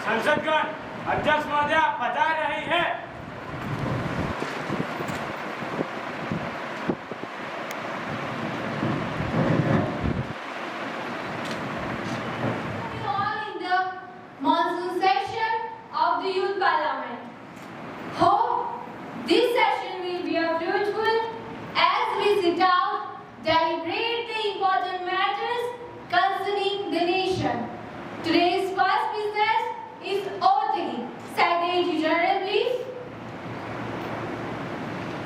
संसदगण अध्यक्ष महोदय पधार रही है। All in the monsoon session of the Youth Parliament. Hope this session will be fruitful as we sit down, deliberate the important matters concerning the nation. Today's first business is oath taking. Secretary General, please.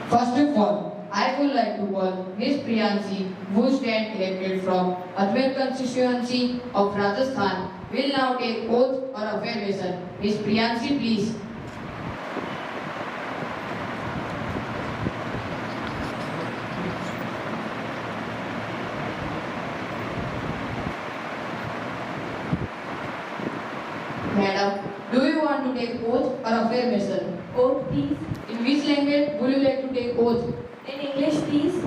First of all, I would like to call Ms. Priyanshi, who stands elected from Ajmer constituency of Rajasthan, will now take oath or affirmation. Ms. Priyanshi, please. Madam, do you want to take oath or affirmation? Oath, please. In which language would you like to take oath? In English, please.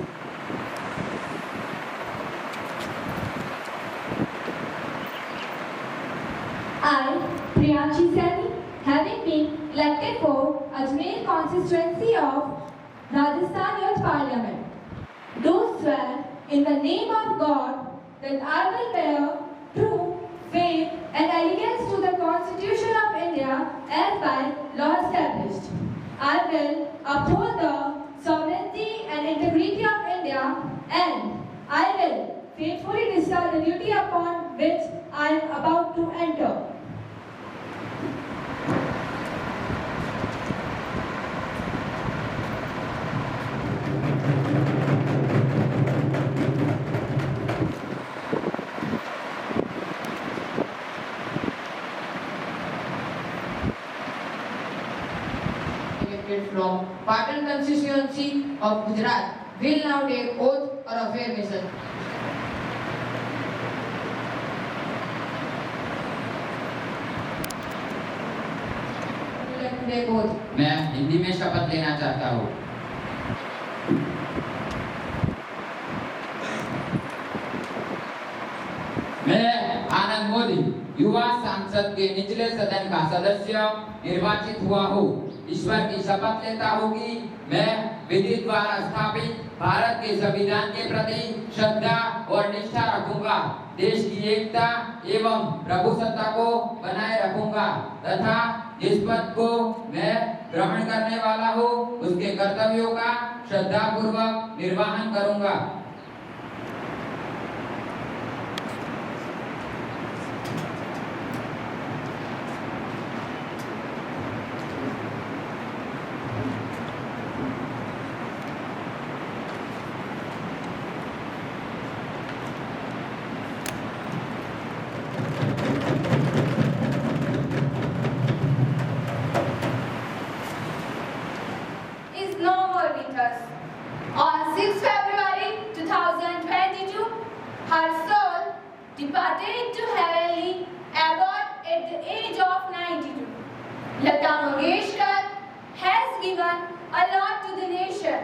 I, Priyanshi Sani, having been elected for Ajmer constituency of Rajasthan Youth Parliament, do swear in the name of God that I will bear true faith and allegiance to the Constitution of India as by law established. I will uphold the sovereignty and integrity of India, and I will faithfully discharge the duty upon which I am about to enter. Elected from Patan constituency of Gujarat, will now take oath or affirmation. Would you like to take oath? मैं हिंदी में शपथ लेना चाहता हूँ। मैं आनंद मोदी युवा सांसद के निचले सदन का सदस्य निर्वाचित हुआ हूँ। ईश्वर की शपथ लेता हूँ कि मैं विधि द्वारा स्थापित भारत के संविधान के प्रति श्रद्धा और निष्ठा रखूंगा, देश की एकता एवं प्रभुसत्ता को बनाए रखूंगा तथा जिस पद को मैं ग्रहण करने वाला हूँ उसके कर्तव्यों का श्रद्धापूर्वक निर्वहन करूंगा। Is no more with us. On 6 February 2022, her soul departed to heavenly abode at the age of 92. Lata Mangeshkar has given a lot to the nation.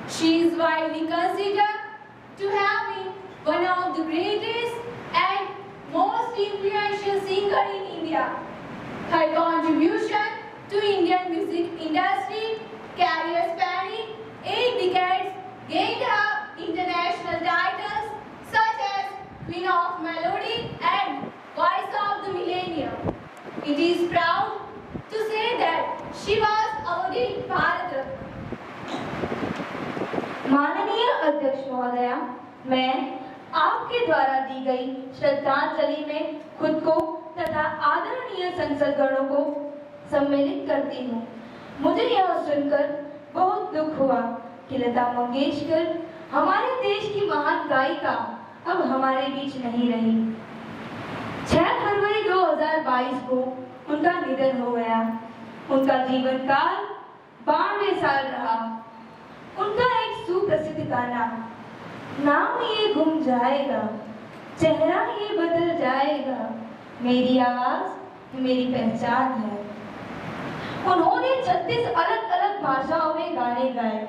She is widely considered to have been one of the greatest and most influential singers in India. Her contribution to Indian music industry career spanning 8 decades gained her international titles such as Queen of Melody and Voice of the Millennium. It is proud to say that she was awarded Bharat Ratna. माननीय अध्यक्ष महोदया, मैं आपके द्वारा दी गई श्रद्धांजलि में खुद को तथा आदरणीय संसदगणों को सम्मिलित करती हूँ। मुझे यह सुनकर बहुत दुख हुआ कि लता मंगेशकर हमारे देश की महान गायिका अब हमारे बीच नहीं रही। 6 फरवरी 2022 को उनका निधन हो गया। उनका जीवन काल 92 साल रहा। उनका एक सुप्रसिद्ध गाना नाम ये गुम जाएगा, चेहरा ये बदल जाएगा, मेरी आवाज मेरी पहचान है। उन्होंने 36 अलग अलग भाषाओं में गाने गाए।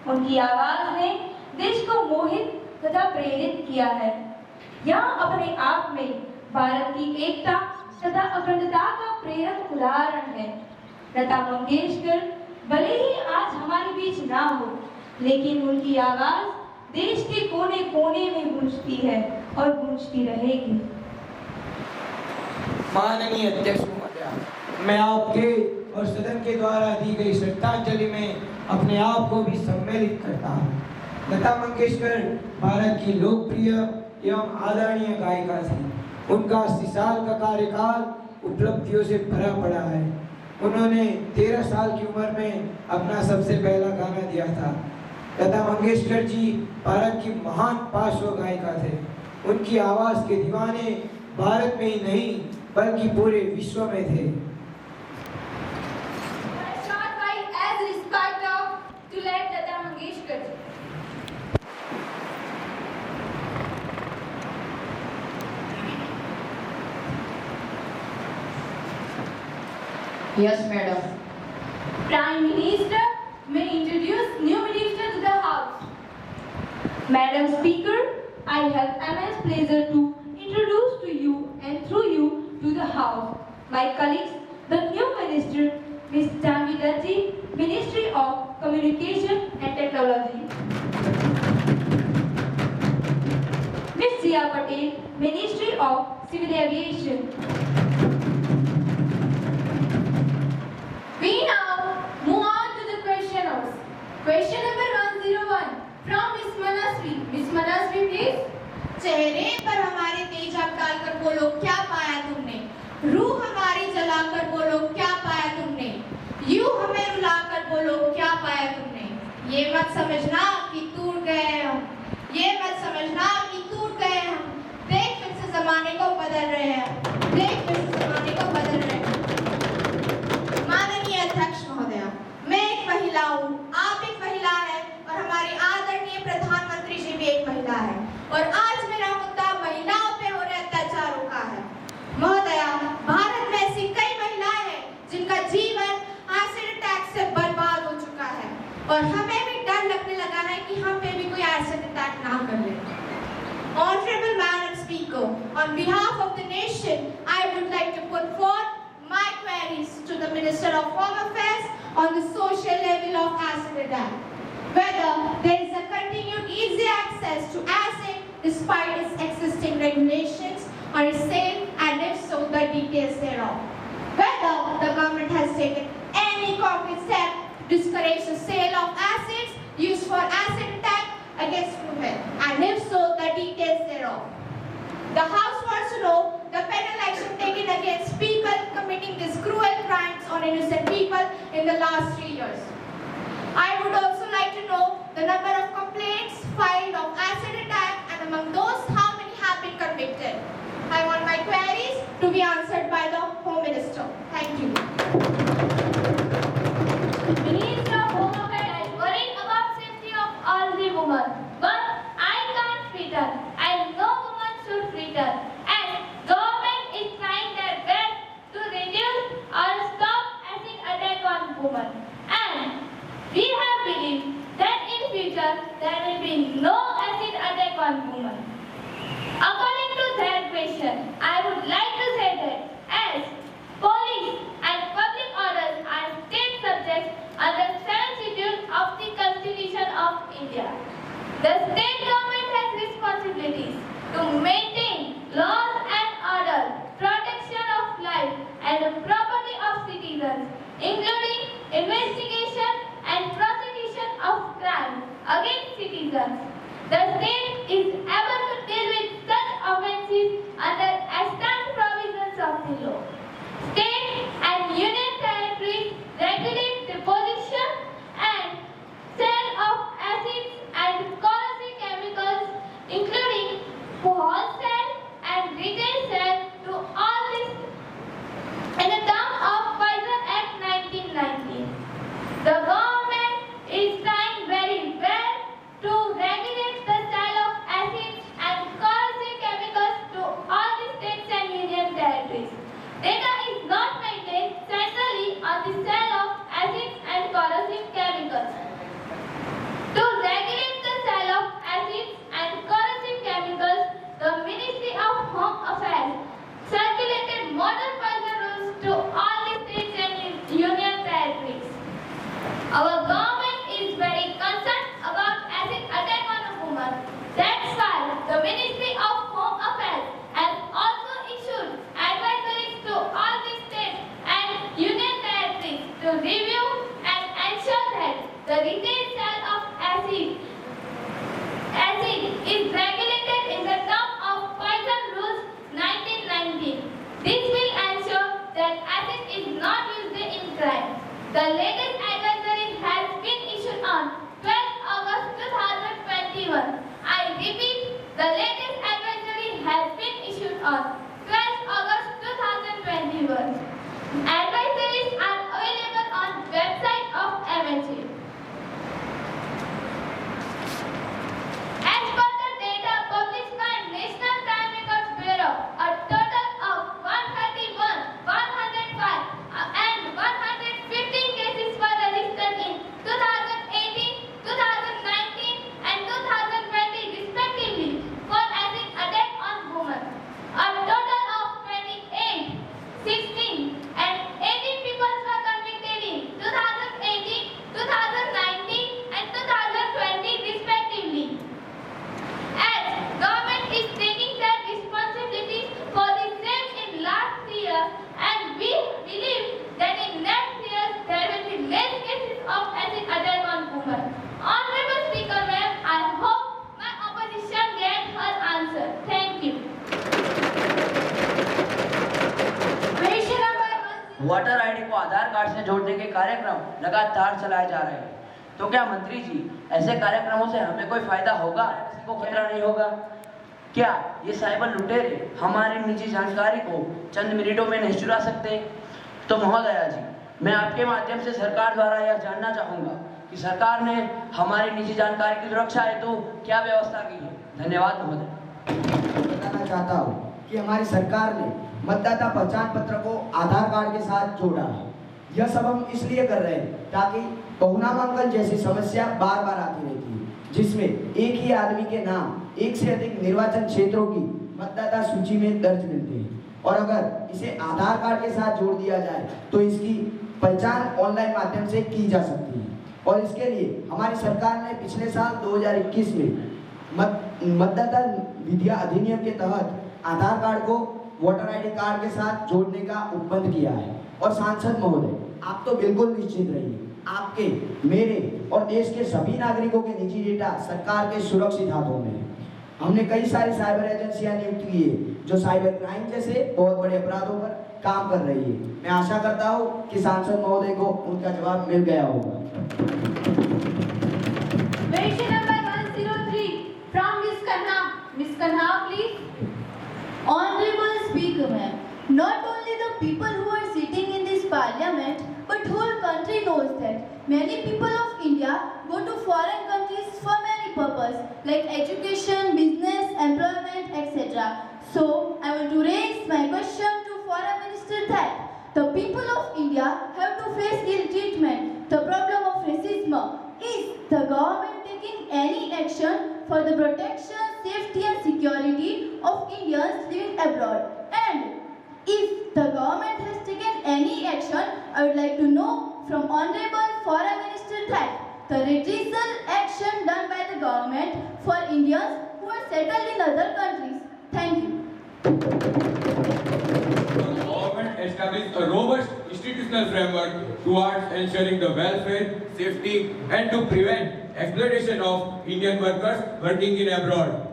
उनकी आवाज ने देश को मोहित तथा प्रेरित किया है। यह अपने आप में भारत की एकता तथा अखंडता का प्रेरक उदाहरण है। लता मंगेशकर भले ही आज हमारे बीच ना हो, लेकिन उनकी आवाज देश के कोने कोने में गूंजती है और गूंजती रहेगी। माननीय अध्यक्ष महोदया, मैं आपके और सदन के द्वारा दी गई श्रद्धांजलि में अपने आप को भी सम्मिलित करता हूँ। लता मंगेशकर भारत की लोकप्रिय एवं आदरणीय गायिका थी। उनका 80 साल का कार्यकाल उपलब्धियों से भरा पड़ा है। उन्होंने 13 साल की उम्र में अपना सबसे पहला गाना दिया था। लता मंगेशकर जी भारत की महान पार्श्व गायिका थे। उनकी आवाज के दीवाने भारत में ही नहीं बल्कि पूरे विश्व में थे। Short while as respect of to let Lata Mangeshkar. Yes, madam. Prime Minister may introduce new minister to the House. Madam Speaker, I have immense pleasure to introduce to you and through you to the House my colleagues, the new Minister, Ms. Janvi Datti, Ministry of Communication and Technology. Ms. Zia Patel, Ministry of Civil Aviation. We now move on to the questioners. Question number 101 from Miss Manasvi. Miss Manasvi, please. चेहरे पर हमारे तेजाब डालकर बोलो क्या पाया तुमने, रूह हमारी जलाकर बोलो क्या पाया तुमने, यूं हमें रुलाकर बोलो क्या पाया तुमने। ये मत समझना कि टूट गए हम, ये मत समझना कि टूट गए हम, देख फिर से जमाने को बदल रहे हैं, देख फिर से जमाने को बदल रहे हैं। माननीय अध्यक्ष महोदया, मैं एक महिला हूँ, आप एक महिला है और हमारी आदरणीय प्रधानमंत्री जी भी एक महिला है, और आज मेरा मुद्दा महिलाओं पे हो रहे अत्याचारों का है। महोदया, भारत में ऐसी कई महिलाएं हैं जिनका जीवन एसिड अटैक से बर्बाद हो चुका है, और हमें भी डर लगने लगा है कि हम पे भी कोई एसिड अटैक ना कर ले। Honorable Madam Speaker, on behalf of the nation, I would like to put forth my queries to the Minister of Home Affairs on the social level of acid attack. Whether there is a continued easy access to acid despite its existing regulations or is sale, and if so, the details thereof. Whether the government has taken any concrete step to discourage the sale of acids used for acid attack against women, and if so, the details thereof. The House wants to know the penal action taken against people committing these cruel crimes on innocent people in the last 3 years. I would also like to know the number of complaints filed of acid attack, and among those, how many have been convicted. I want my queries to be answered by the Home Minister. Thank you. Minister of Home Affairs is worried about safety of all the women, but I can't fritter, and no woman should fritter. And government is trying their best to reduce or stop acid attack on women. And we have believed that in future there will be no acid attack on women. According to that question, I would like to say that as police and public orders are state subjects under 7th schedule of the Constitution of India, the state government has responsibilities to maintain laws and order, protection of life and the property of citizens, including investigation and prosecution of crime against citizens. The state is able to deal with such offences under extant provisions of the law. State and union territories regulate the possession and sale of acids and corrosive chemicals, including wholesale and retail sale to all this in the term of Poison Act 1990. The government is trying very well to regulate the sale of acid everyone. Advisories are available on website of MHA. As per the data published by National Crime Records Bureau, a total of 131, 105 and 115 cases were registered in 2018, 2019 and 2020 respectively for acid attack on women. A total of 28, 16 and 18 people were convicted in 2018, 2019 and 2020 respectively. As government is taking their responsibilities for the same in last year, and we believe that in next year there will be less cases of acid attack on women. Honorable Speaker Ma'am, I hope my opposition get her answer. Thank you. Question number 1. Voter ID को आधार card से जोड़ने के कार्यक्रम लगातार चलाए जा रहे हैं, तो क्या मंत्री जी ऐसे कार्यक्रमों से हमें कोई फायदा होगा, किसी को खतरा नहीं होगा? क्या ये साइबर लुटेरे हमारी निजी जानकारी को चंद मिनटों में नहीं चुरा सकते? तो महोदया जी, मैं आपके माध्यम से सरकार द्वारा यह जानना चाहूंगा कि सरकार ने हमारी निजी जानकारी की सुरक्षा हेतु क्या व्यवस्था की है? धन्यवाद महोदय। बताना चाहता हूँ कि हमारी सरकार ने मतदाता पहचान पत्र को आधार कार्ड के साथ जोड़ा है। यह सब हम इसलिए कर रहे हैं ताकि बहुनामांकन जैसी समस्या बार बार आती रहती है, जिसमें एक ही आदमी के नाम एक से अधिक निर्वाचन क्षेत्रों की मतदाता सूची में दर्ज मिलते हैं, और अगर इसे आधार कार्ड के साथ जोड़ दिया जाए तो इसकी पहचान ऑनलाइन माध्यम से की जा सकती है। और इसके लिए हमारी सरकार ने पिछले साल 2021 में मतदाता विधिया अधिनियम के तहत आधार कार्ड को वोटर आईडी कार्ड के साथ जोड़ने का उपबंध किया है। और सांसद महोदय, आप तो बिल्कुल निश्चित रहिए, आपके, मेरे और देश के सभी नागरिकों के निजी डेटा सरकार के सुरक्षित हाथों में है। हमने कई सारी साइबर एजेंसियां नियुक्त की है जो साइबर क्राइम जैसे बहुत बड़े अपराधों पर काम कर रही है। मैं आशा करता हूं कि सांसद महोदय को उनका जवाब मिल गया होगा। Question number 103 from Ms. Kanha. Ms. Kanha, please. Honorable Speaker Ma'am, not only the people who are sitting in this parliament, but whole country knows that many people of India go to foreign countries for many purposes like education, business, employment, etc. So I want to raise my question to Foreign Minister that the people of India have to face ill treatment, the problem of racism. Is the government taking any action for the protection, safety and security of Indians living abroad? And if the government has taken any action, I would like to know from Honorable Foreign Minister that the redressal action done by the government for Indians who are settled in other countries. Thank you. The government established a robust institutional framework towards ensuring the welfare, safety and to prevent exploitation of Indian workers working in abroad.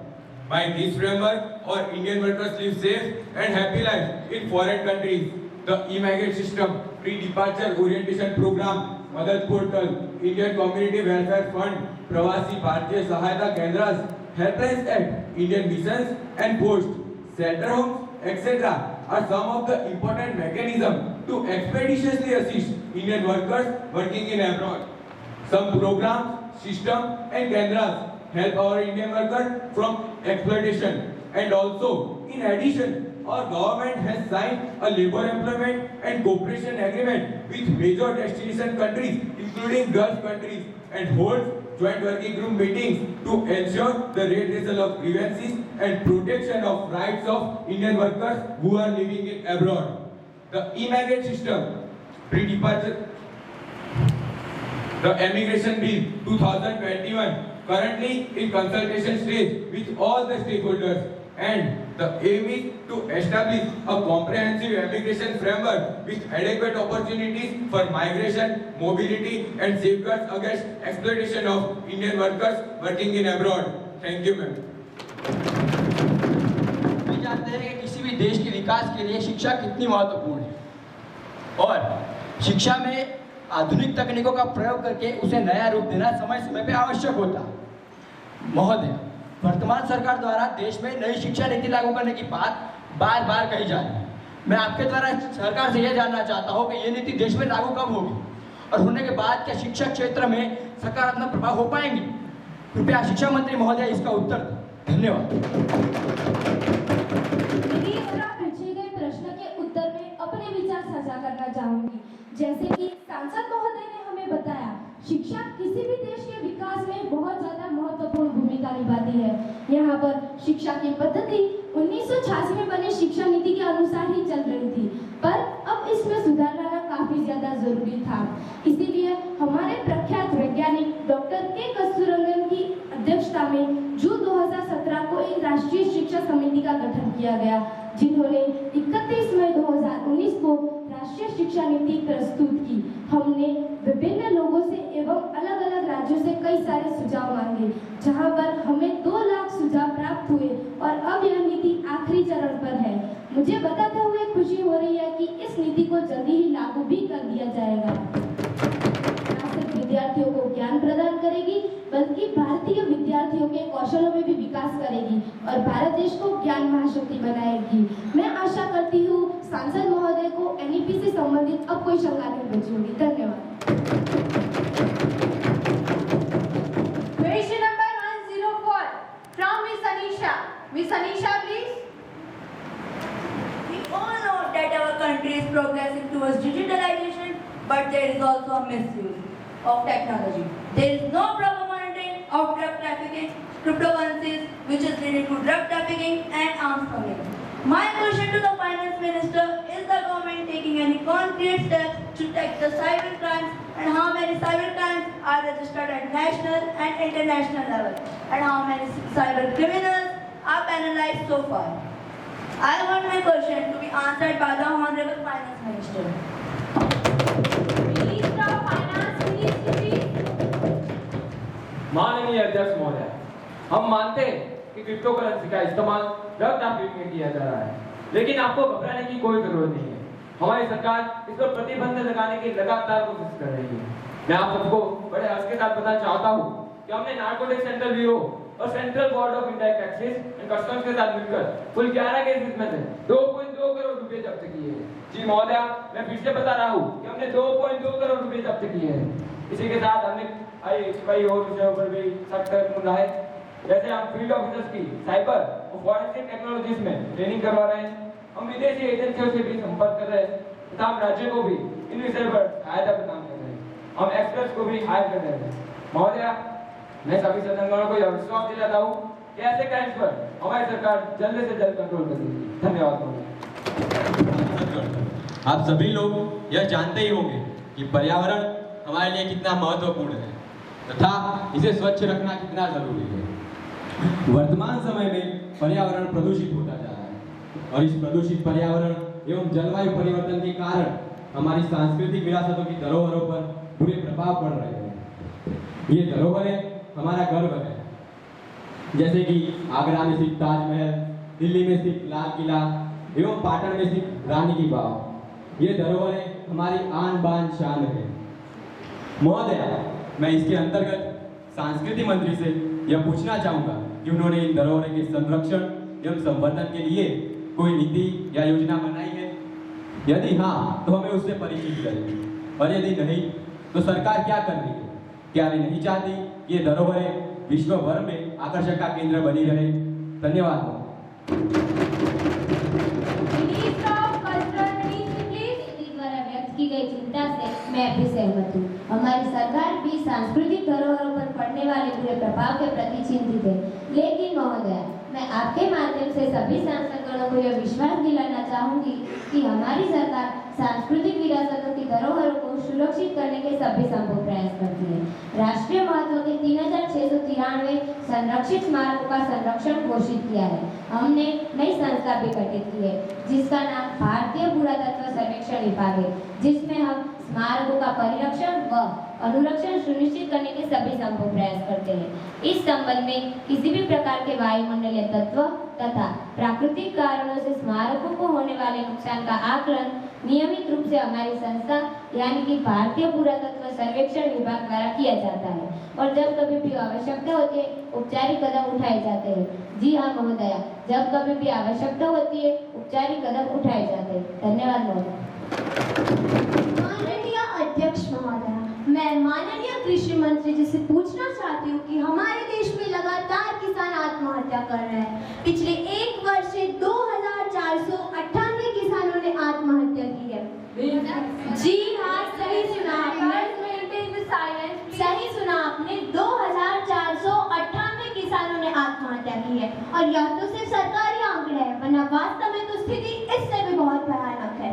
By this framework, our Indian workers live safe and happy lives in foreign countries. The e-migrant system, pre-departure orientation program, Madad portal, Indian Community Welfare Fund, Pravasi Bharatiya Sahayata Kendras, helplines at Indian missions and posts, shelter homes, etc. are some of the important mechanisms to expeditiously assist Indian workers working in abroad. Some programs, systems and kendras help our Indian workers from exploitation. And also, in addition, our government has signed a labor employment and cooperation agreement with major destination countries, including Gulf countries, and holds joint working group meetings to ensure the redressal of grievances and protection of rights of Indian workers who are living in abroad. The e-migrant system, pre-departure, the Immigration Bill 2021, currently in consultation stage with all the stakeholders, and the aim is to establish a comprehensive immigration framework with adequate opportunities for migration, mobility and safeguards against exploitation of Indian workers working in abroad. Thank you, ma'am. हम जानते हैं कि किसी भी देश के विकास के लिए शिक्षा कितनी महत्वपूर्ण है और शिक्षा में आधुनिक तकनीकों का प्रयोग करके उसे नया रूप देना समय समय पर आवश्यक होता है। महोदय, वर्तमान सरकार द्वारा देश में नई शिक्षा नीति लागू करने की बात बार बार कही जा रही है, मैं आपके द्वारा सरकार से यह जानना चाहता हूँ कि ये नीति देश में लागू कब होगी और होने के बाद क्या शिक्षा क्षेत्र में सकारात्मक प्रभाव हो पाएंगे? कृपया शिक्षा मंत्री महोदय इसका उत्तर दें। धन्यवाद। पूछे गए प्रश्न के उत्तर में अपने विचार साझा करना चाहूंगी। जैसे कि सांसद महोदय ने हमें बताया, शिक्षा किसी भी देश के विकास में बहुत ज्यादा महत्वपूर्ण भूमिका निभाती है। यहाँ पर शिक्षा की पद्धति 1986 में बने शिक्षा नीति के अनुसार ही चल रही थी, पर अब इसमें सुधार लाना काफी ज्यादा जरूरी था। इसीलिए हमारे प्रख्यात वैज्ञानिक डॉक्टर के कस्तूररंगन की अध्यक्षता में जून 2017 को एक राष्ट्रीय शिक्षा समिति का गठन किया गया, जिन्होंने 31 मई 2019 को राष्ट्रीय शिक्षा नीति प्रस्तुत की। हमने विभिन्न लोगों से एवं अलग अलग राज्यों से कई सारे सुझाव मांगे, जहां पर हमें 2 लाख सुझाव प्राप्त हुए और अब यह नीति आखिरी चरण पर है। मुझे बताते हुए खुशी हो रही है कि इस नीति को जल्दी ही लागू भी कर दिया जाएगा। न सिर्फ विद्यार्थियों को ज्ञान प्रदान करेगी, बल्कि भारतीय विद्यार्थियों के कौशलों में भी विकास करेगी और भारत देश को ज्ञान महाशक्ति बनाएगी। मैं आशा करती हूँ सांसद महोदय को एनईपी से संबंधित अब कोई शंका नहीं बची होगी। धन्यवाद। Question number 104 from Miss Anisha. Miss Anisha, please. We all know that our country is progressing towards digitalization, but there is also a misuse of technology. There is no proper monitoring of drug trafficking, cryptocurrencies, which is leading to drug trafficking and arms smuggling. My question to the Finance Minister, is the government taking any concrete steps to tackle the cyber crimes, and how many cyber crimes are registered at national and international level, and how many cyber criminals are penalized so far? I want my question to be answered by the Honorable Finance Minister. Minister of Finance, please. माननीय अध्यक्ष महोदय, हम मानते हैं कि crypto currency का इस्तेमाल drug trafficking में किया जा रहा है, लेकिन आपको घबराने की कोई जरूरत नहीं है। हमारी सरकार इस पर प्रतिबंध लगाने की लगातार कोशिश कर रही है। मैं आप सबको बड़े हर्ष के साथ बताना चाहता हूँ कि हमने नार्कोटिक्स सेंट्रल ब्यूरो और central board of indirect taxes and customs के साथ मिलकर कुल 11 केसेस में से 2.2 करोड़ रुपए जब्त किए हैं। जी महोदय, मैं फिर से बता रहा हूँ कि हमने 2.2 करोड़ रुपए जब्त किए हैं। इसी के साथ हमने कई और विषयों पर भी सख्त कदम उठाए, जैसे हम फील्ड ऑफिसर्स की साइबर और फॉरेंसिक टेक्नोलॉजीज में ट्रेनिंग करवा रहे हैं। हम विदेशी एजेंसियों से भी संपर्क कर रहे हैं तथा हम राज्यों को भी इन विषयों पर सहायता प्रदान कर रहे हैं। हम एक्सपर्ट्स को भी हायर कर रहे हैं। महोदय, मैं सभी सदस्यों को यह विश्वास दिलाता हूँ कि ऐसे क्राइम्स पर हमारी सरकार जल्द से जल्द कंट्रोल करेगी। धन्यवाद महोदय। आप सभी लोग यह जानते ही होंगे कि पर्यावरण हमारे लिए कितना महत्वपूर्ण है तथा इसे स्वच्छ रखना कितना जरूरी है। वर्तमान समय में पर्यावरण प्रदूषित होता जा रहा है और इस प्रदूषित पर्यावरण एवं जलवायु परिवर्तन के कारण हमारी सांस्कृतिक विरासतों की धरोहरों पर बुरे प्रभाव पड़ रहे हैं। ये धरोहरें हमारा गर्व है, जैसे कि आगरा में स्थित ताजमहल, दिल्ली में स्थित लाल किला एवं पाटन में स्थित रानी की बाव। ये धरोहरें हमारी आन बान शान है। महोदय, मैं इसके अंतर्गत संस्कृति मंत्री से यह पूछना चाहूंगा कि उन्होंने इन धरोहरों के संरक्षण एवं संवर्धन के लिए कोई नीति या योजना बनाई है। यदि हाँ, तो हमें उससे परिचित करें, और यदि नहीं तो सरकार क्या कर रही है? क्या वे नहीं चाहती कि ये धरोहरें विश्व भर में आकर्षण का केंद्र बनी रहे? धन्यवाद। की गई चिंता से मैं भी सहमत हूँ। हमारी सरकार भी सांस्कृतिक धरोहरों पर पड़ने वाले बुरे प्रभाव के प्रति चिंतित है। लेकिन महोदय, मैं आपके माध्यम से सभी सांसदगणों को यह विश्वास दिलाना चाहूंगी कि हमारी सरकार सांस्कृतिक विरासतों की धरोहरों को सुरक्षित करने के सभी संभव प्रयास करती है। राष्ट्रीय महत्व के 3693 संरक्षित स्मारकों का संरक्षण घोषित किया है। हमने नई संस्था भी गठित की है जिसका नाम भारतीय पुरातत्व सर्वेक्षण विभाग है, जिसमें हम स्मारकों का परिरक्षण व अनुरक्षण सुनिश्चित करने के सभी संभव प्रयास करते हैं। इस संबंध में किसी भी प्रकार के वायुमंडलीय तत्व तथा प्राकृतिक कारणों से स्मारकों को होने वाले नुकसान का आकलन नियमित रूप से हमारी संस्था यानी कि भारतीय पुरातत्व सर्वेक्षण विभाग द्वारा किया जाता है, और जब कभी भी आवश्यकता होती है औपचारिक कदम उठाए जाते हैं। जी हाँ महोदया, जब कभी भी आवश्यकता होती है जारी कदम उठाए जाते। धन्यवाद महोदय। माननीय अध्यक्ष महोदय, मैं माननीय कृषि मंत्री जी से पूछना चाहती हूँ कि हमारे देश में लगातार किसान आत्महत्या कर रहे हैं। पिछले एक वर्ष से 2498 किसानों ने आत्महत्या की है। जी हाँ, सही सुना आपने, सही सुना आपने, 2498 किसानों ने आत्महत्या की है। और यह तो सिर्फ सरकारी आंकड़े हैं, वरना वास्तव में तो स्थिति इससे भी बहुत भयानक है।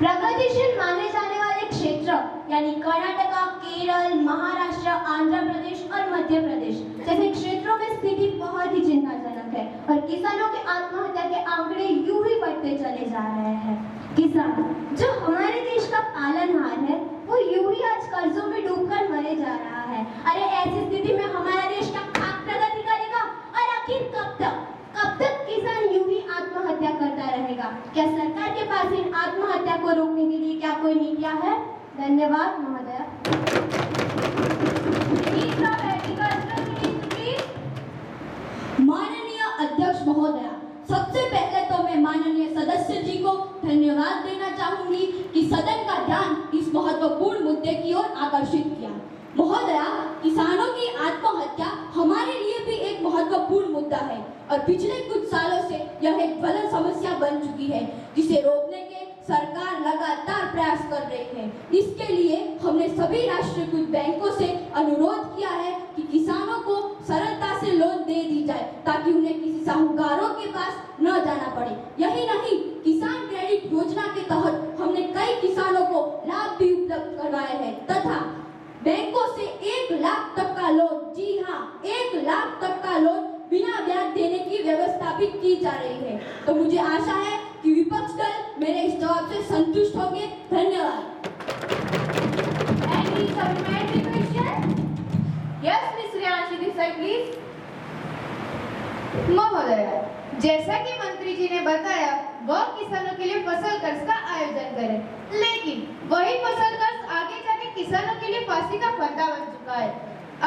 प्रगतिशील माने जाने वाले क्षेत्र यानी कर्नाटका, केरल, महाराष्ट्र, आंध्र प्रदेश और मध्य प्रदेश जैसे क्षेत्रों में स्थिति बहुत ही चिंताजनक है और किसानों के आत्महत्या के आंकड़े यूं ही बढ़ते चले जा रहे हैं। किसान जो हमारे देश का पालनहार है, वो यूं ही आज कर्जों में डूबकर मरे जा रहा है। अरे ऐसी स्थिति में हमारा देश क्या प्रगति करेगा? और आखिर कब तक किसान यूं ही आत्महत्या करता रहेगा? क्या सरकार के पास इन आत्महत्या को रोकने के लिए क्या कोई नीतियां है? धन्यवाद महोदय। माननीय अध्यक्ष महोदय, सबसे पहले तो मैं माननीय सदस्य जी को धन्यवाद देना चाहूंगी कि सदन का ध्यान इस महत्वपूर्ण मुद्दे की ओर आकर्षित किया। महोदया, किसानों की आत्महत्या हमारे लिए भी एक महत्वपूर्ण मुद्दा है और पिछले कुछ सालों से यह एक ज्वलंत समस्या बन चुकी है, जिसे रोकने के सरकार लगातार प्रयास कर रही है। इसके लिए हमने सभी राष्ट्रीयकृत बैंकों से अनुरोध किया है कि किसानों को सरलता से लोन दे दी जाए ताकि उन्हें किसी साहूकारों के पास न जाना पड़े। यही नहीं, किसान क्रेडिट योजना के तहत हमने कई किसानों को लाभ भी उपलब्ध करवाए हैं तथा बैंकों से 1 लाख तक का लोन, जी हाँ 1 लाख तक का लोन बिना ब्याज देने की व्यवस्था भी की जा रही है। तो मुझे आशा है कि विपक्ष दल मेरे इस जवाब से संतुष्ट होंगे। धन्यवाद। महोदय, जैसा कि मंत्री जी ने बताया, वह किसानों के लिए फसल कर्ज का आयोजन करें, लेकिन वही फसल कर्ज आगे जाके किसानों के लिए फांसी का फंदा बन चुका है।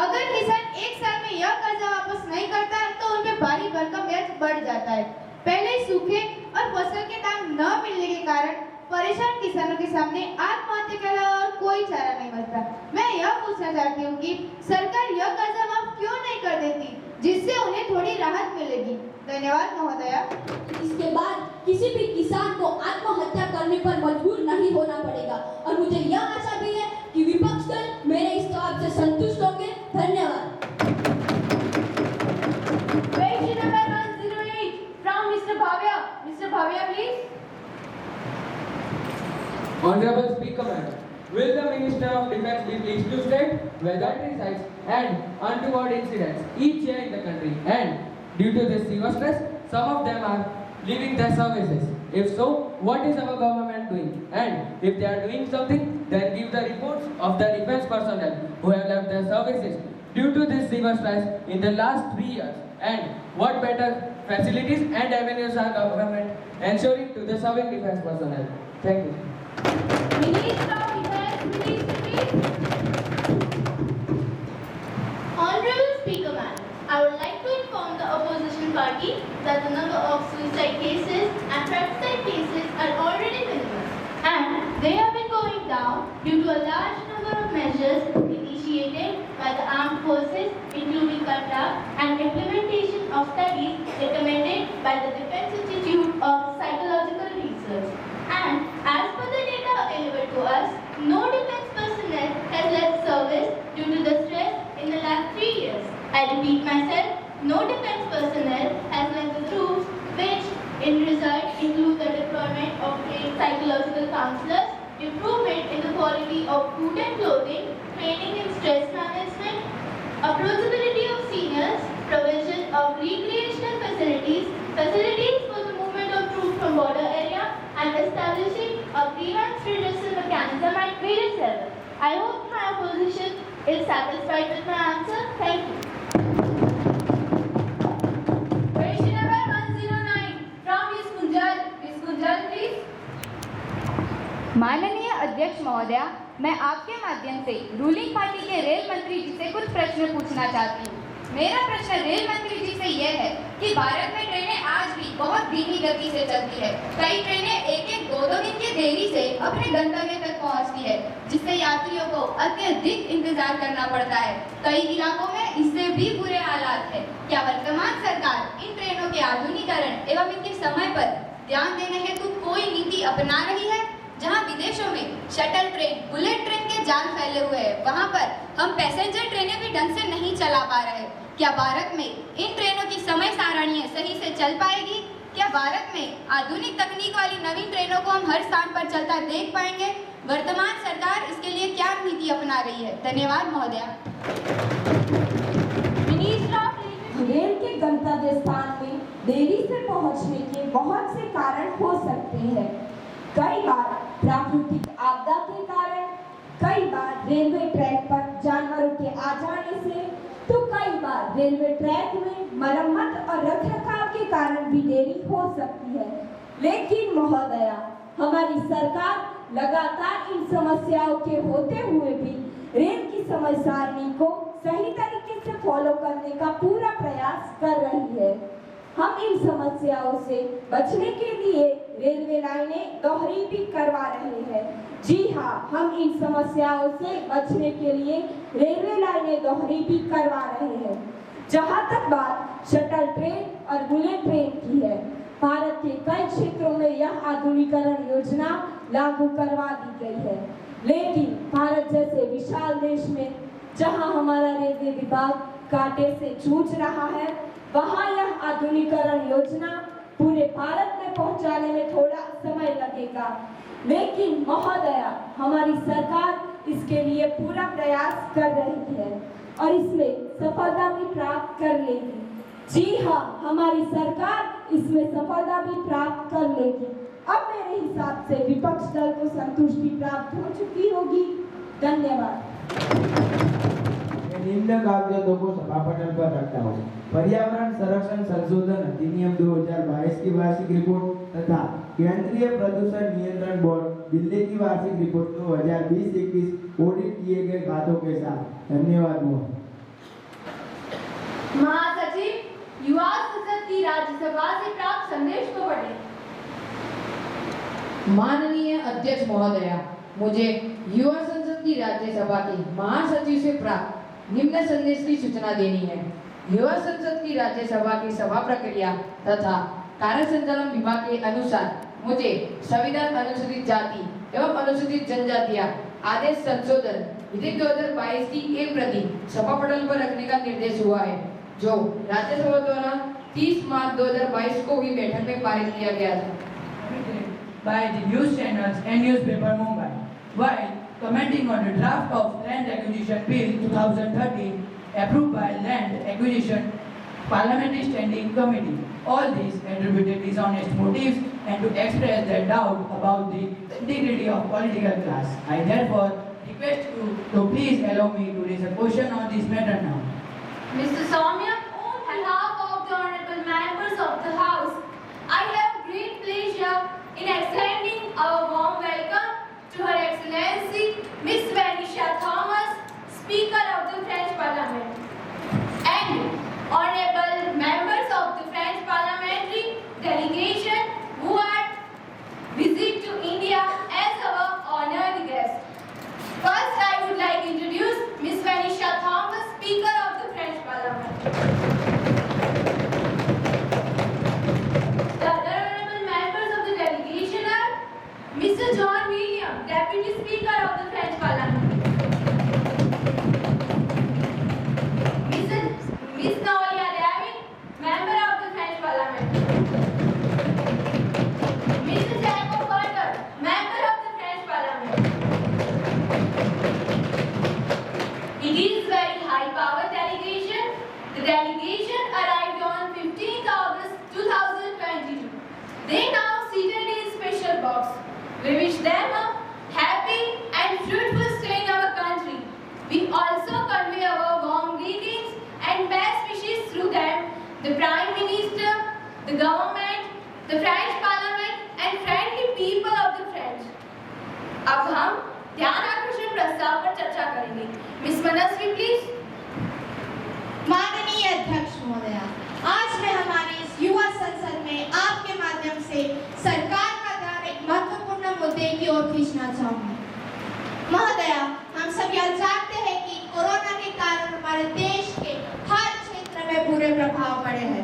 अगर किसान 1 साल में यह कर्जा वापस नहीं करता है तो उन पे भारी भरकम ब्याज बढ़ जाता है। पहले सूखे और फसल के दाम न मिलने के कारण परेशान किसानों के सामने आत्महत्या के अलावा और कोई चारा नहीं बचता। मैं यह पूछना चाहती हूँ कि सरकार यह कर्जा माफ क्यों नहीं कर देती, जिससे उन्हें थोड़ी राहत मिलेगी। धन्यवाद महोदया। इसके बाद किसी भी किसान को आत्महत्या करने पर मजबूर नहीं होना पड़ेगा और मुझे यह आशा भी है कि विपक्ष दल मेरे इस जवाब से संतुष्ट होंगे। धन्यवाद। Mr. Bhavya, please. Honorable Speaker, Madam, will the Minister of Defence be pleased to state whether resides and untoward incidents each year in the country, and due to this severe stress, some of them are leaving their services. If so, what is our government doing? And if they are doing something, then give the reports of the defence personnel who have left their services due to this severe stress in the last 3 years. And what better facilities and avenues are government ensuring to the serving defence personnel? Thank you. Minister of Defence, please. Honorable Speaker, Madam, I would like to inform the opposition party that the number of suicide cases and fratricide cases are already minimal, and they have been going down due to a large number of measures initiated by the armed forces, including conduct and implementation of studies recommended by the Defence Institute of Psychological Research. And as per the data available to us, no defence personnel has left service due to the stress in the last 3 years. I repeat myself, no defence personnel has left the troops, which in result include the deployment of trained psychological counselors, improvement in the quality of food and clothing, training in stress management, approachability of seniors, provision of recreational facilities, facilities for the movement of troops from border area, and establishing a grievance redressal mechanism at various levels. I hope my opposition is satisfied with my answer. Thank you. Question number 109 from Ms. Kunjal. Ms. Kunjal, please. माननीय अध्यक्ष महोदया, मैं आपके माध्यम से ruling party के rail मंत्री जी से कुछ प्रश्न पूछना चाहती हूँ। मेरा प्रश्न रेल मंत्री जी से यह है कि भारत में ट्रेनें आज भी बहुत धीमी गति से चलती है। कई ट्रेनें एक दो दिन की देरी से अपने गंतव्य तक पहुंचती है, जिससे यात्रियों को अत्यधिक इंतजार करना पड़ता है। कई इलाकों में इससे भी बुरे हालात है। क्या वर्तमान सरकार इन ट्रेनों के आधुनिकीकरण एवं इनके समय पर ध्यान देने हेतु कोई नीति अपना रही है? जहां विदेशों में शटल ट्रेन, बुलेट ट्रेन के जाल फैले हुए हैं, वहां पर हम पैसेंजर ट्रेनें भी ढंग से नहीं चला पा रहे। क्या भारत में इन ट्रेनों की समय सारणियां सही से चल पाएगी? क्या भारत में आधुनिक तकनीक वाली नवीन ट्रेनों को हम हर स्थान पर चलता देख पाएंगे? वर्तमान सरकार इसके लिए क्या नीति अपना रही है? धन्यवाद महोदया। रेल के गंतव्य स्थान में देरी से पहुंचने के बहुत से कारण हो सकते हैं। कई बार प्राकृतिक आपदा के कारण, कई बार रेलवे ट्रैक पर जानवरों के आ जाने से, तो कई बार रेलवे ट्रैक में मरम्मत और रखरखाव के कारण भी देरी हो सकती है। लेकिन महोदया, हमारी सरकार लगातार इन समस्याओं के होते हुए भी रेल की समय सारणी को सही तरीके से फॉलो करने का पूरा प्रयास कर रही है। हम इन समस्याओं से बचने के लिए रेलवे लाइनें दोहरीकरण करवा रहे हैं। जी हाँ, हम इन समस्याओं से बचने के लिए रेलवे लाइनें दोहरीकरण करवा रहे हैं। जहाँ तक बात शटल ट्रेन और बुलेट ट्रेन की है, भारत के कई क्षेत्रों में यह आधुनिकीकरण योजना लागू करवा दी गई है। लेकिन भारत जैसे विशाल देश में, जहाँ हमारा रेलवे विभाग कांटे से जूझ रहा है, वहाँ यह आधुनिकीकरण योजना पूरे भारत में पहुंचाने में थोड़ा समय लगेगा। लेकिन महोदया, हमारी सरकार इसके लिए पूरा प्रयास कर रही है और इसमें सफलता भी प्राप्त कर लेगी। जी हाँ, हमारी सरकार इसमें सफलता भी प्राप्त कर लेगी। अब मेरे हिसाब से विपक्ष दल को संतुष्टि प्राप्त हो चुकी होगी। धन्यवाद। निम्न कागजातों को सभापटल पर रखता हूँ। पर्यावरण संरक्षण संशोधन अधिनियम 2022 की वार्षिक रिपोर्ट तथा केंद्रीय प्रदूषण नियंत्रण बोर्ड दिल्ली की वार्षिक रिपोर्ट 2020-21 ऑडिट किए गए खातों के साथ। धन्यवाद। महासचिव, युवा संसद की राज्यसभा से प्राप्त संदेश को पढ़ें। माननीय अध्यक्ष महोदया, मुझे युवा संसद की राज्यसभा के महासचिव से प्राप्त निम्न संदेश की सूचना देनी है। युवा संसद की राज्यसभा की सभा प्रक्रिया तथा कार्य संचालन विभाग के अनुसार मुझे संविधान अनुसूचित जाति एवं अनुसूचित जनजातियां आदेश संशोधन विधि 2022 की एक प्रति सभा पटल पर रखने का निर्देश हुआ है, जो राज्यसभा द्वारा 30 मार्च 2022 को हुई बैठक में पारित किया गया था। By the news channels and newspaper Mumbai, while commenting on the draft of Land Acquisition Bill 2013 approved by Land Acquisition Parliamentary Standing Committee, all these attributed dishonest motives and to express their doubt about the integrity of political class. I therefore request you to please allow me to raise a question on this matter now. Mr. Soumya, on behalf of the honorable members of the House, I have great pleasure in extending our warm welcome to Her Excellency Miss Vanisha Thomas, Speaker of the French Parliament, and honorable members of the French parliamentary delegation who had visit to India as our honored guest. First, I would like to introduce Miss Vanisha Thomas, Speaker of the French Parliament. Mr. John William, Deputy Speaker of the French Parliament. Miss Noelia Levin, Member of the French Parliament. Mr. Jacob Carter, Member of the French Parliament. It is very high-powered delegation. The delegation arrived on 15th August 2022. They now seated in special box. We wish them a happy and fruitful stay in our country. We also convey our warm greetings and best wishes through them, the Prime Minister, the government, the French Parliament and friendly people of the French. अब हम ध्यान आकर्षण प्रस्ताव पर चर्चा करेंगे। Miss Manasvi please. माननीय अध्यक्ष महोदया, आज मैं हमारी इस युवा संसद में आपके माध्यम से सरकार का ध्यान एक महत्वपूर्ण मुद्दे की ओर खींचना चाहूंगी। महोदया, हम सब यह जानते हैं कि कोरोना के कारण हमारे देश के हर क्षेत्र में बुरे प्रभाव पड़े हैं।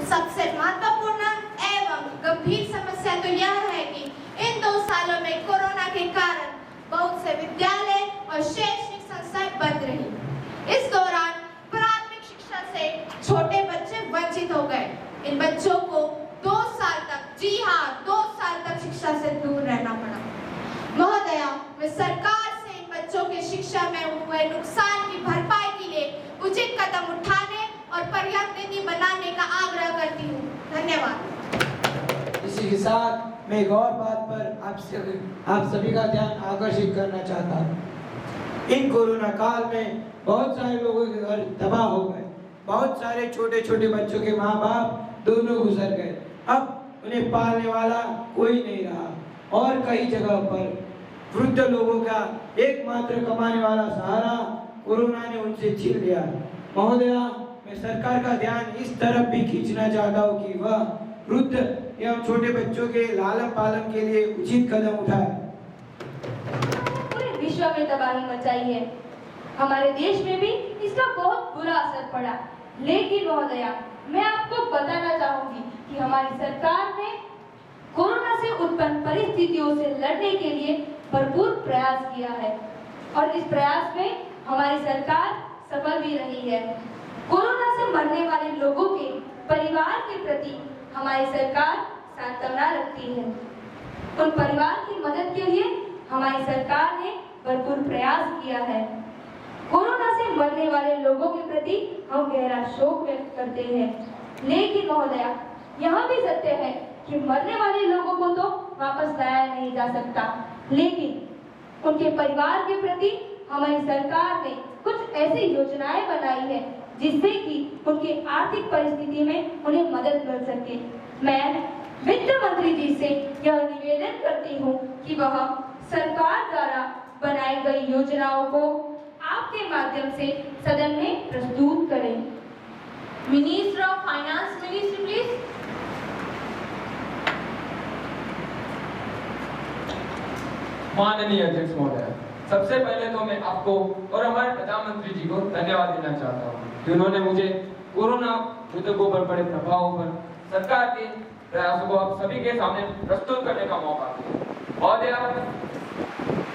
सबसे महत्वपूर्ण एवं गंभीर समस्या तो यह है कि इन 2 सालों में कोरोना के कारण बहुत से विद्यालय और शैक्षणिक संस्थाएं बंद रही। इस दौरान प्राथमिक शिक्षा से छोटे बच्चे वंचित हो गए। इन बच्चों को 2 साल तक, जी हाँ, 2 साल तक शिक्षा से दूर रहना पड़ा। महोदया, मैं सरकार से इन बच्चों के शिक्षा में हुए नुकसान की भरपाई के लिए उचित कदम उठाने और पर्याप्त नीति बनाने का आग्रह करती हूँ। धन्यवाद। इसी के साथ मैं एक और बात पर आप सभी का ध्यान आकर्षित करना चाहता हूँ। इन कोरोना काल में बहुत सारे लोगों के घर तबाह हो गए। बहुत सारे छोटे छोटे बच्चों के माँ बाप दोनों गुजर गए। अब उन्हें पालने वाला कोई नहीं रहा और कई जगह पर वृद्ध लोगों का एकमात्र कमाने वाला सहारा कोरोना ने उनसे छीन लिया। महोदया, मैं सरकार का ध्यान इस तरफ भी खींचना चाहता हूँ कि वह वृद्ध एवं छोटे बच्चों के लालन पालन के लिए उचित कदम उठाए। पूरे विश्व में तबाही मचाई है, हमारे देश में भी इसका बहुत बुरा असर पड़ा। लेकिन महोदया, मैं आपको बताना चाहूंगी कि हमारी सरकार ने कोरोना से उत्पन्न परिस्थितियों से लड़ने के लिए भरपूर प्रयास किया है और इस प्रयास में हमारी सरकार सफल भी रही है। कोरोना से मरने वाले लोगों के परिवार के प्रति हमारी सरकार सांत्वना रखती है। उन परिवार की मदद के लिए हमारी सरकार ने भरपूर प्रयास किया है। कोरोना से मरने वाले लोगों के प्रति हम गहरा शोक व्यक्त करते हैं। लेकिन महोदया, यह भी सत्य है कि मरने वाले लोगों को तो वापस लाया नहीं जा सकता, लेकिन उनके परिवार के प्रति हमारी सरकार ने कुछ ऐसी योजनाएं बनाई है जिससे कि उनकी आर्थिक परिस्थिति में उन्हें मदद मिल सके। मैं वित्त मंत्री जी से यह निवेदन करती हूँ कि वह सरकार द्वारा बनाई गई योजनाओं को आपके माध्यम से सदन में प्रस्तुत करें। Minister of finance, minister please. माननीय अध्यक्ष महोदय, सबसे पहले तो मैं आपको और हमारे प्रधानमंत्री जी को धन्यवाद देना चाहता हूँ, जिन्होंने मुझे कोरोना मृतकों पर पड़े प्रभावों पर सरकार के प्रयासों को आप सभी के सामने प्रस्तुत करने का मौका दिया। महोदय,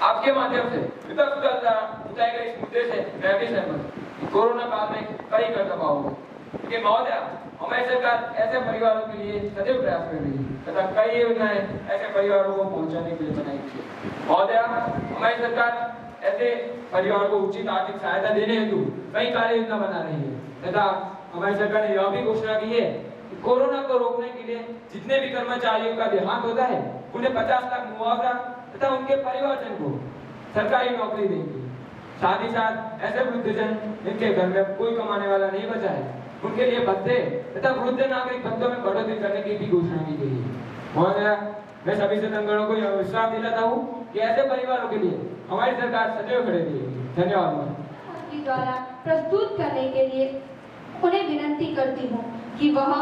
आपके माध्यम से विपक्ष द्वारा उठाए गए इस मुद्दे से मैं भी सहमत हूँ। कोरोना काल में कई कर दबाव हो, क्योंकि महोदय, हमारी सरकार ऐसे परिवारों के लिए सदैव प्रयास कर रही है तथा कई योजनाएं ऐसे परिवारों को पहुंचाने के लिए बनाई गई है। महोदय, हमारी सरकार ऐसे परिवारों को उचित आर्थिक सहायता देने हेतु कई कार्य योजना बना रही है तथा हमारी सरकार ने यह भी घोषणा की है कि कोरोना को रोकने के लिए जितने भी कर्मचारियों का देहांत होता है उन्हें 50 लाख मुआवजा तथा उनके परिवारजन को सरकारी नौकरी देंगे। साथ ही साथ ऐसे वृद्धजन जिनके घर में कोई कमाने वाला नहीं बचा है, उनके लिए भत्ते तथा वृद्ध नागरिक भत्तों में बढ़ोतरी करने की भी घोषणा की गई है। महोदय, मैं सभी सदनगणों को यह विश्वास दिलाता हूँ कि ऐसे परिवारों के लिए हमारी सरकार सदैव खड़ी रहेगी। धन्यवाद। द्वारा प्रस्तुत करने के लिए उन्हें विनती करती हूँ कि वह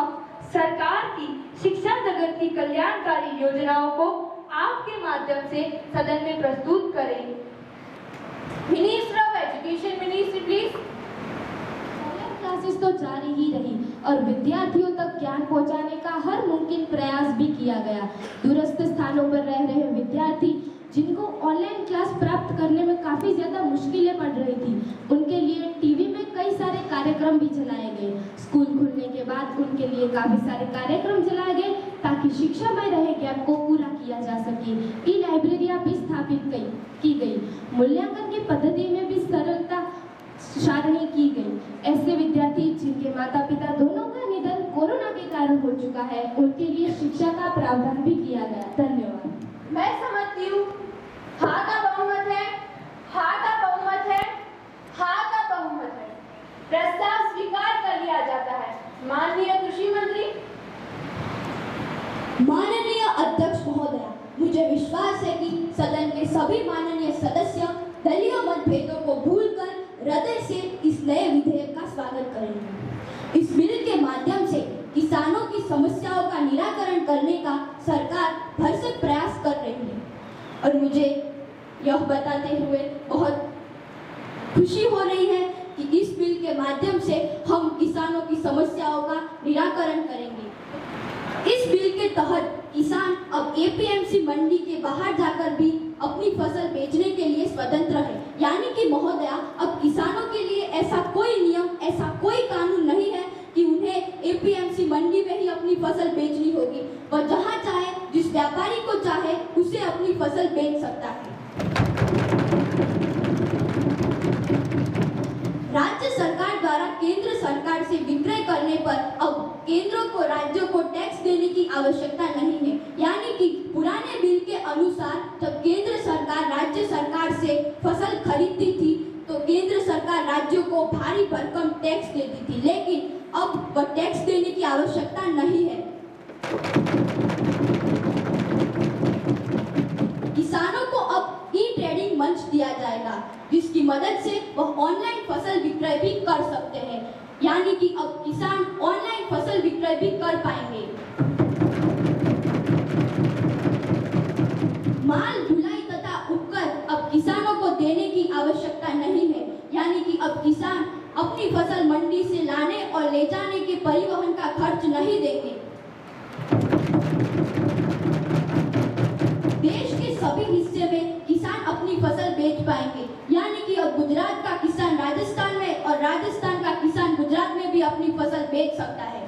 सरकार की शिक्षा जगत की कल्याणकारी योजनाओं को आपके माध्यम से सदन में प्रस्तुत करें। Minister of education, minister please. Classes तो जारी ही रही और विद्यार्थियों तक ज्ञान पहुंचाने का हर मुमकिन प्रयास भी किया गया। दूरस्थ स्थानों पर रह रहे विद्यार्थी जिनको ऑनलाइन क्लास प्राप्त करने में काफी ज्यादा मुश्किलें पड़ रही थी, उनके लिए टीवी में कई सारे कार्यक्रम भी चलाए गए। स्कूल खुलने के बाद उनके लिए काफी सारे कार्यक्रम चलाए गए ताकि शिक्षा में रहे ज्ञान को पूरा किया जा सके। ई लाइब्रेरियां भी स्थापित की गई। मूल्यांकन की पद्धति में भी सरलता सारणी की गई। ऐसे विद्यार्थी जिनके माता पिता दोनों का निधन कोरोना के कारण हो चुका है, उनके लिए शिक्षा का प्रावधान भी किया गया। धन्यवाद। मैं समझती हूँ हाँ का बहुमत है, हाँ का बहुमत है, हाँ का बहुमत है। प्रस्ताव स्वीकार कर लिया जाता है। माननीय कृषि मंत्री। माननीय अध्यक्ष महोदया, मुझे विश्वास है कि सदन के सभी माननीय सदस्य दलीय मतभेदों को भूलकर हृदय से इस नए विधेयक का स्वागत करेंगे। इस बिल के माध्यम से किसानों की समस्याओं का निराकरण करने का सरकार भरसक प्रयास कर रही है और मुझे यह बताते हुए बहुत खुशी हो रही है कि इस बिल के माध्यम से हम किसानों की समस्याओं का निराकरण करेंगे। इस बिल के तहत किसान अब एपीएमसी मंडी के बाहर जाकर भी अपनी फसल बेचने के लिए स्वतंत्र है। यानी कि महोदया, अब किसानों के लिए ऐसा कोई नियम, ऐसा कोई कानून नहीं है कि उन्हें एपीएमसी मंडी में ही अपनी फसल बेचनी होगी। वह जहां चाहे, जिस व्यापारी को चाहे, उसे अपनी फसल बेच सकता है। राज्य सरकार द्वारा केंद्र सरकार से विक्रय करने पर अब केंद्र को राज्यों को टैक्स देने की आवश्यकता नहीं है। यानी कि पुराने बिल के अनुसार जब केंद्र सरकार राज्य सरकार से फसल खरीदती थी तो केंद्र सरकार राज्यों को भारी भरकम टैक्स देती थी, लेकिन अब वह टैक्स देने की आवश्यकता नहीं है। किसानों को अब ई ट्रेडिंग मंच दिया जाएगा जिसकी मदद से वह ऑनलाइन फसल विक्रय भी कर सकते हैं। यानी कि अब किसान ऑनलाइन फसल विक्रय भी कर पाएंगे। माल ढुलाई तथा उपकर अब किसानों को देने की आवश्यकता नहीं है। यानी कि अब किसान अपनी फसल मंडी से लाने और ले जाने के परिवहन का खर्च नहीं देंगे। देश के सभी हिस्से में किसान अपनी फसल बेच पाएंगे। यानी कि अब गुजरात का किसान राजस्थान में और राजस्थान का किसान गुजरात में भी अपनी फसल बेच सकता है।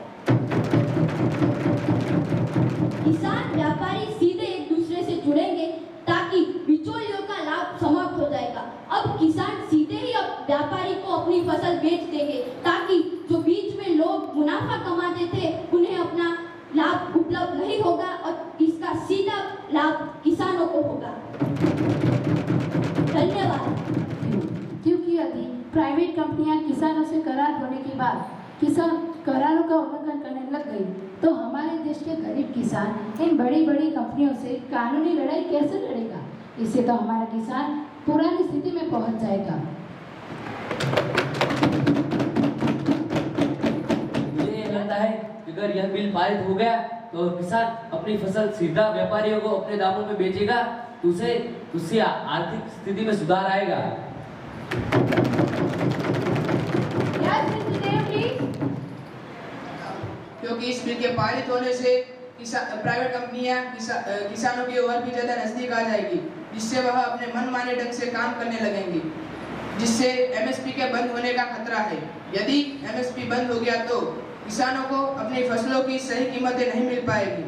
किसान व्यापारी सीधे एक दूसरे से जुड़ेंगे ताकि बिचौलियों का लाभ समाप्त हो जाएगा। अब किसान सीधे ही अब व्यापारी को अपनी फसल बेच देंगे ताकि जो बीच में लोग मुनाफा कमाते थे उन्हें अपना लाभ उपलब्ध नहीं होगा और इसका सीधा लाभ किसानों को होगा। धन्यवाद। क्योंकि यदि प्राइवेट कंपनियां किसानों से करार होने के बाद किसान करारों का उल्लंघन करने लग गई तो हमारे देश के गरीब किसान इन बड़ी बड़ी कंपनियों से कानूनी लड़ाई कैसे लड़ेगा? इससे तो हमारा किसान पुरानी स्थिति में पहुंच जाएगा। मुझे ये लगता है कि अगर यह बिल पारित हो गया तो किसान अपनी फसल सीधा व्यापारियों को अपने दामों में बेचेगा तो उससे आर्थिक स्थिति में सुधार आएगा। क्योंकि इस बिल के पारित होने से प्राइवेट कंपनियां किसानों की और भी ज्यादा नजदीक आ जाएगी, जिससे वह अपने मनमाने ढंग से काम करने लगेंगे, जिससे एमएसपी के बंद होने का खतरा है। यदि एमएसपी बंद हो गया तो किसानों को अपनी फसलों की सही कीमतें नहीं मिल पाएगी,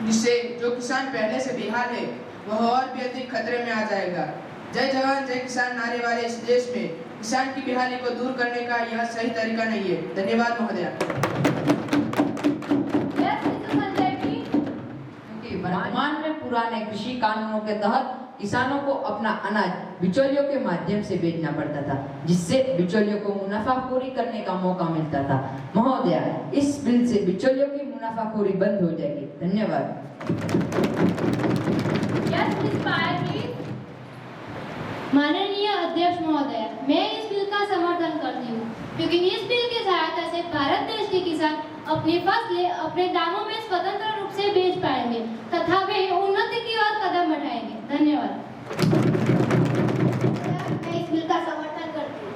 जिससे जो किसान पहले से बेहाल है वह और भी अधिक खतरे में आ जाएगा। जय जवान जय किसान नारे वाले इस देश में किसान की बेहाली को दूर करने का यह सही तरीका नहीं है। धन्यवाद महोदया। वर्तमान में पुराने कृषि कानूनों के तहत किसानों को अपना अनाज बिचौलियों के माध्यम से बेचना पड़ता था, जिससे बिचौलियों को मुनाफाखोरी करने का मौका मिलता था। महोदया, इस बिल से बिचौलियों की मुनाफाखोरी बंद हो जाएगी। धन्यवाद। माननीय अध्यक्ष महोदय, मैं इस बिल का समर्थन करती हूँ क्योंकि इस बिल की सहायता से भारत देश के किसान अपनी फसलें अपने दामों में स्वतंत्र रूप से बेच पाएंगे तथा वे उन्नति की ओर कदम बढ़ाएंगे। धन्यवाद। मैं इस बिल का समर्थन करती हूँ।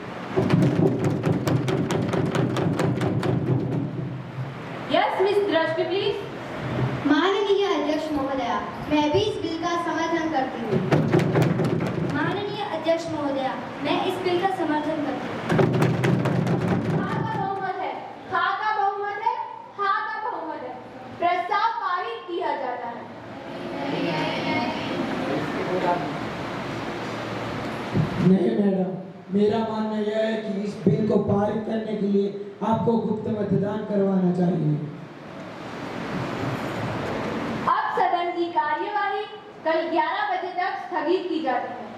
यस मिस दृष्टि प्लीज। माननीय अध्यक्ष महोदया, मैं भी इस बिल का समर्थन करती हूँ। माननीय अध्यक्ष महोदया, मैं इस बिल का समर्थन करती हूँ। प्रस्ताव पारित किया जाता है। नहीं मैडम, मेरा मानना यह है कि इस बिल को पारित करने के लिए आपको गुप्त मतदान करवाना चाहिए। अब सदन की कार्यवाही कल 11 बजे तक स्थगित की जाती है।